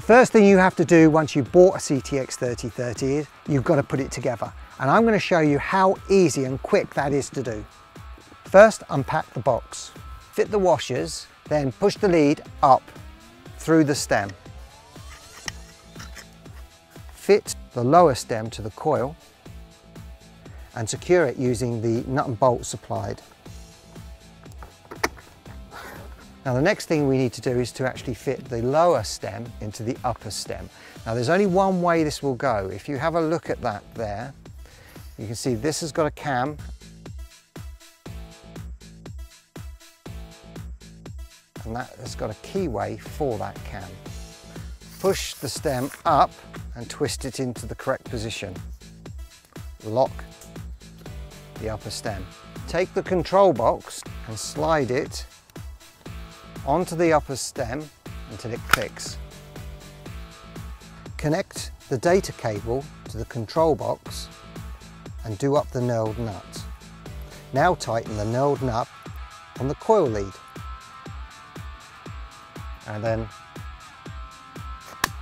first thing you have to do once you've bought a CTX 3030 is you've got to put it together. And I'm going to show you how easy and quick that is to do. First, unpack the box. Fit the washers, then push the lead up through the stem. Fit the lower stem to the coil and secure it using the nut and bolt supplied. Now the next thing we need to do is to actually fit the lower stem into the upper stem. Now there's only one way this will go. If you have a look at that there, you can see this has got a cam and that has got a keyway for that cam. Push the stem up and twist it into the correct position. Lock the upper stem. Take the control box and slide it onto the upper stem until it clicks. Connect the data cable to the control box and do up the knurled nut. Now tighten the knurled nut on the coil lead and then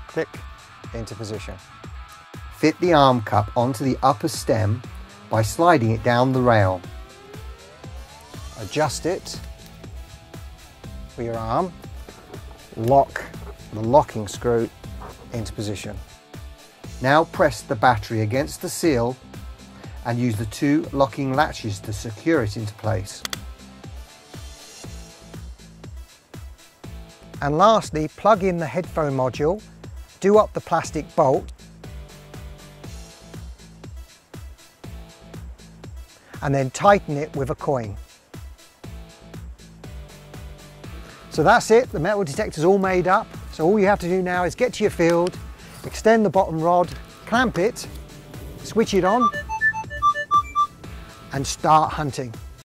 click into position. Fit the arm cup onto the upper stem by sliding it down the rail. Adjust it for your arm, lock the locking screw into position. Now press the battery against the seal and use the two locking latches to secure it into place. And lastly, plug in the headphone module, do up the plastic bolt and then tighten it with a coin. So that's it, the metal detector's all made up. So all you have to do now is get to your field, extend the bottom rod, clamp it, switch it on and start hunting.